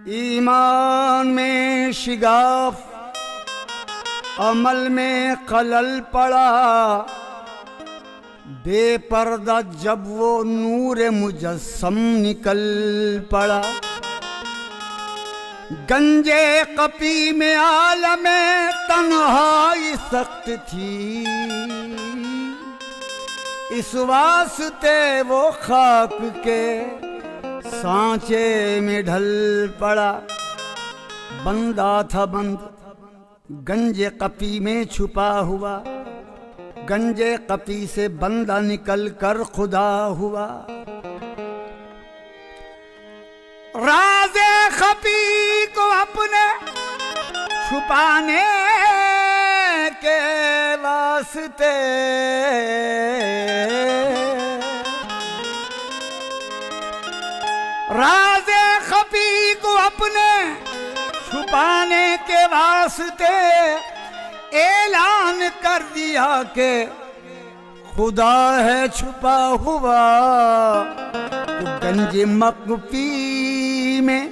ईमान में शिगाफ, अमल में खलल पड़ा, बेपर्दा जब वो नूर मुजस्सम निकल पड़ा। गंजे कपी में आलमे तन्हाई सख्त थी, इस वास्ते वो खाक के सांचे में ढल पड़ा। बंदा था बंद गंजे कपी में छुपा हुआ, गंजे कपी से बंदा निकल कर खुदा हुआ। राज़े खपी को अपने छुपाने के वास्ते राज़े खपी को अपने छुपाने के वास्ते ऐलान कर दिया कि खुदा है छुपा हुआ। तो गंज मकफी में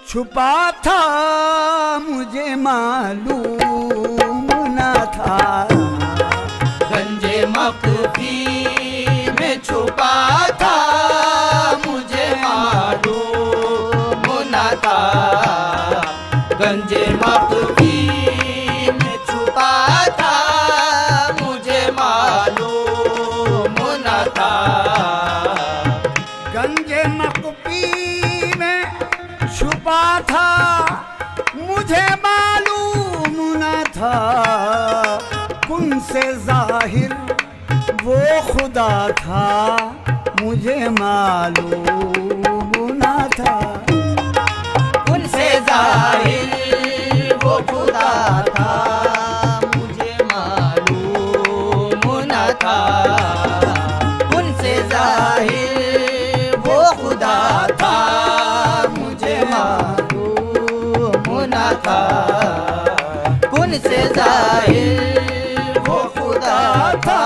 छुपा था मुझे मालूम न था। गंज मकफी में छुपा था मुझे मालूम न था। गंज मकफी में छुपा था मुझे मालूम न था। गंज मकफी में छुपा था मुझे मालूम न था। कुन से जाहिर वो खुदा था मुझे मालूम न था। उनसे जाहिर वो खुदा था मुझे मालूम न था। उनसे जाहिर वो खुदा था मुझे मालूम न था। उनसे जाहिर वो खुदा था।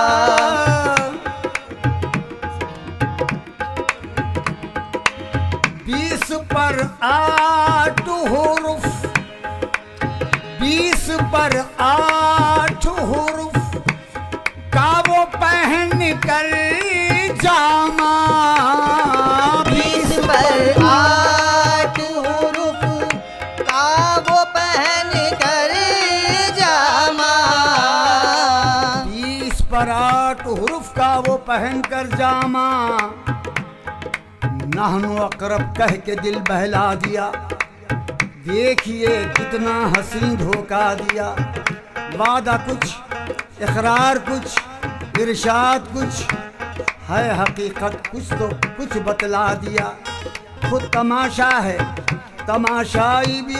20 पर 8 हुरूफ, 20 पर 8 हुरूफ का वो पहन कर जामा। 20 पर 8 हुरूफ का वो पहन कर जामा। 20 पर 8 हुरूफ का वो पहन कर जामा। नहनु अकरब कह के दिल बहला दिया। देखिए कितना हसीन धोखा दिया। वादा कुछ, इकरार कुछ, इरशाद कुछ, है हकीकत कुछ तो कुछ बतला दिया। खुद तमाशा है, तमाशाई भी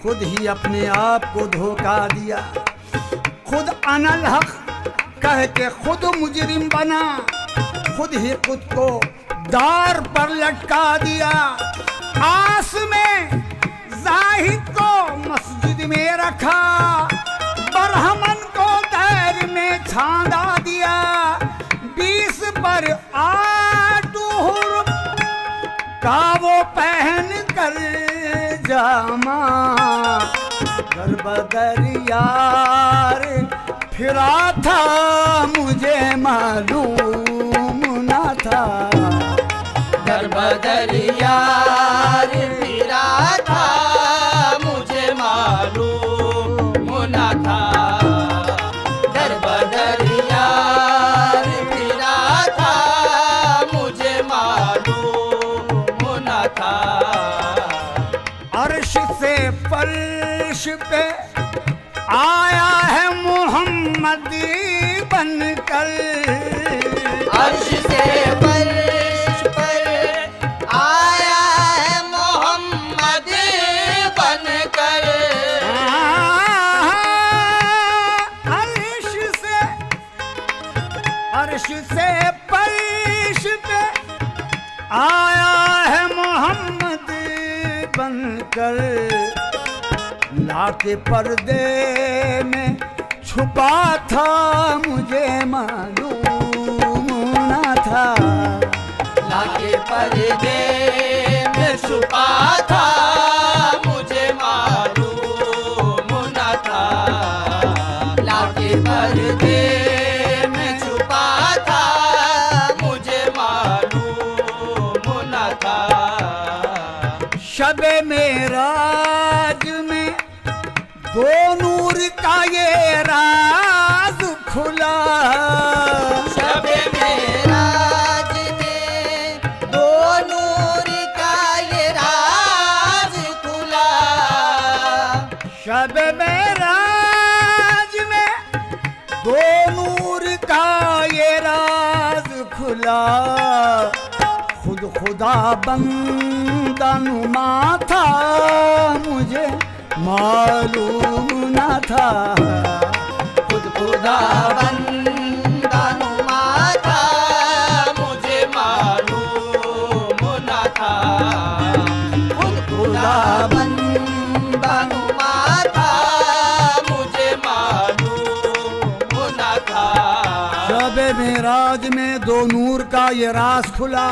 खुद ही अपने आप को धोखा दिया। खुद अनल हक कह के खुद मुजरिम बना, खुद ही खुद को दार पर लटका दिया। आस में जाहिद को मस्जिद में रखा, बरहमन को दैर में छांदा दिया। 20 पर 8 हुरूफ का वो पहन कर जामा। दर बदर यार फिरा था मुझे मालूम न था। दर बदर यार फिरा था मुझे मालूम न था। दर बदर यार फिरा था मुझे मालूम न था। अर्श से फर्श पे आया है मोहम्मद बनकर। अर्श से फर्श पर आया है मोहम्मद बनकर। अर्श से फर्श पे आया है मोहम्मद बनकर, लाके पर्दे में छुपा था मुझे मालूम न था। लाके पर्दे में छुपा था मुझे मालूम न था। लाके पर्दे में छुपा था मुझे मालूम न था। शबे मेराज में दो नूर का ये राज खुला। शबे मेराज में दो नूर का ये राज खुला। शबे मेराज में दो नूर का ये राज खुला। खुद खुदा बंदा नुमा था मुझे मालूम न था। खुद खुदा बंदा नुमा था मुझे मालूम न था। खुद खुदा बंदा नुमा था मुझे मालूम न था। शब मेराज में दो नूर का ये राज खुला।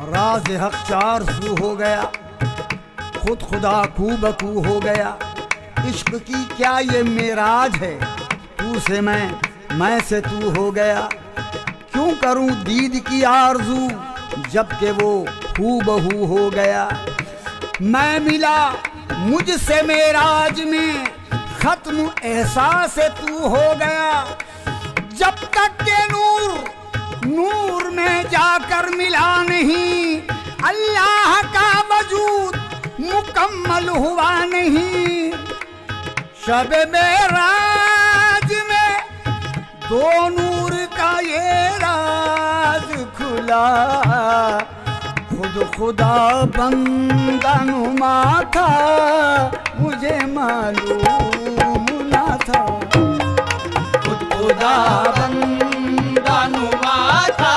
राज हक चार सू हो गया, खुद खुदा कू बकू हो गया। इश्क की क्या ये मेराज है, तू से मैं से तू हो गया। क्यों करूं दीद की आरजू जबकि वो हूबहू हो गया। मैं मिला मुझसे मेराज में, खत्म एहसास तू हो गया। जब तक के नूर में जाकर मिला नहीं, अल्लाह का वजूद मुकम्मल हुआ नहीं। शब मेराज में दो नूर का ये राज खुला। खुद खुदा बंदा नुमा था मुझे मालूम न था। खुद खुदा बंदा नुमा था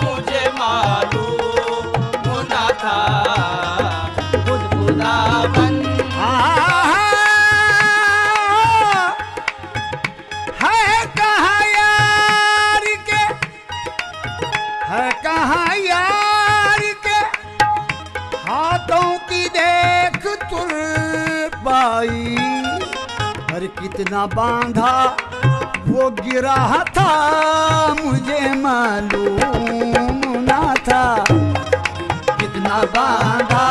मुझे मालूम न था। खुद खुदा बंदा है कहाँ यार के, है कहाँ यार के हाथों की देख तुर पाई। अरे कितना बांधा वो गिरा था मुझे मालूम न था। कितना बांधा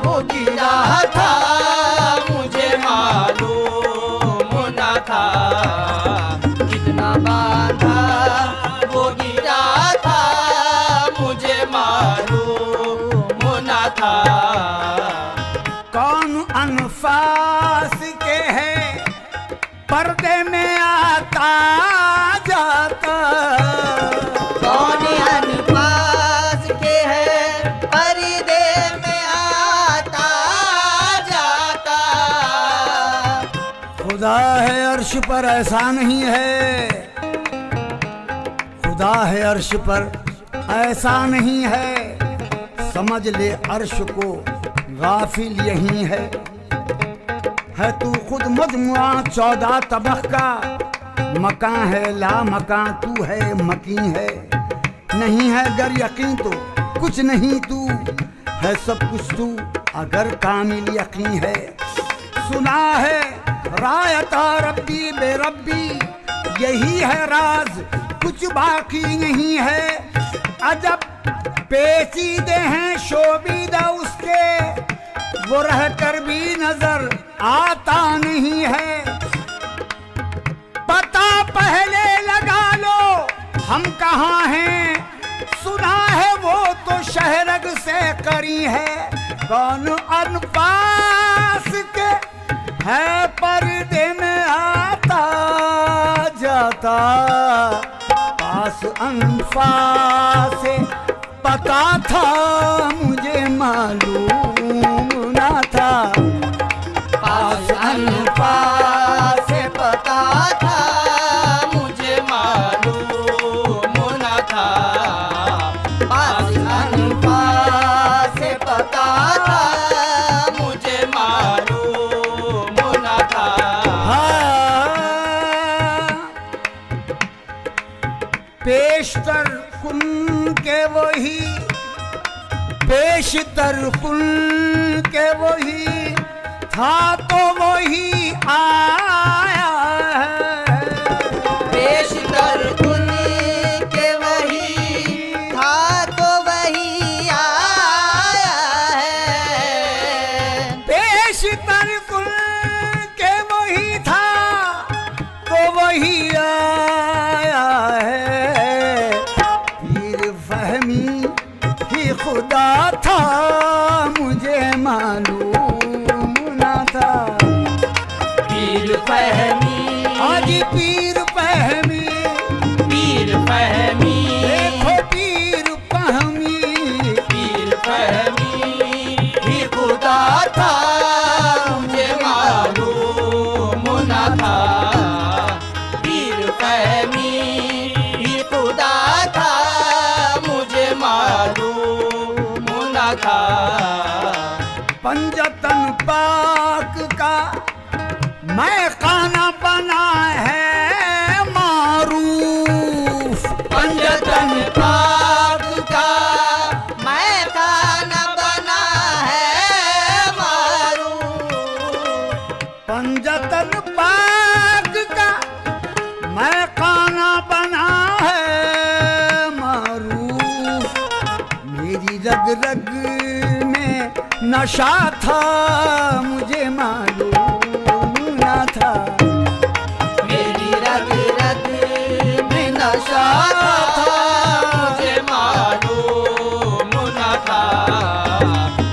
वो गिरा था मुझे मालूम न था। कितना बांधा वो गिरा था मुझे मालूम न था। कौन अनफास के है पर्दे में आता जाता। कौन अनपास के है पर्दे में आता जाता। खुदा है अर्श पर ऐसा नहीं है, खुदा है अर्श पर ऐसा नहीं है। समझ ले अर्श को गाफिल यही है तू खुद मजमुआ 14 तबक का। मकान है ला मकान, तू है मकी है। नहीं है गर यकीन तो कुछ नहीं, तू है सब कुछ तू अगर कामिल यकीन है। सुना है रायता रब्बी बेरब्बी, यही है राज कुछ बाकी नहीं है। अजब पेचीदे हैं शोबीदा उसके, वो रह कर भी नजर आता नहीं है। पता पहले लगा लो हम कहाँ हैं, सुना है वो तो शहरग से करी है। कौन अनपास के है पर्दे में आता जाता। पास अनफास से पता था मुझे मालूम ना था। पास अनफास से पता था मुझे मालूम कुल के वही था तो वही आया है। पेशतर कुल के वही था तो वही आया है। पेशतर कुल के वही था तो वही आया है। पीर फहमी ही खुदा था मुझे मालूम ना था। पीर फहमी, आज पीर फहमी, पीर फहमी, देखो पीर फहमी, पीर फहमी ही खुदा था मुझे मालूम ना था। पीर फहमी ही खुदा था मुझे मालूम ना था। पंजतन पाक का मैं खाना बना है मारूफ। पंजतन पाक का मैं खाना बना है मारूफ। पंजतन पाक का मैं खाना बना है मारूफ। मेरी रग रग में नशा था मुझे मालूम ना था। मेरी रग रग में नशा था मुझे मालूम ना था।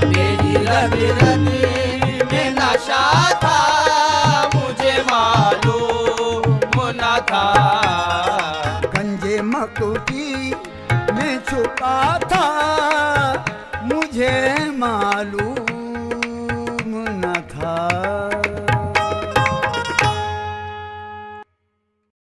मेरी रग रग में नशा था मुझे मालूम ना था। गंजे मकुटी में छुपा था मुझे मालूम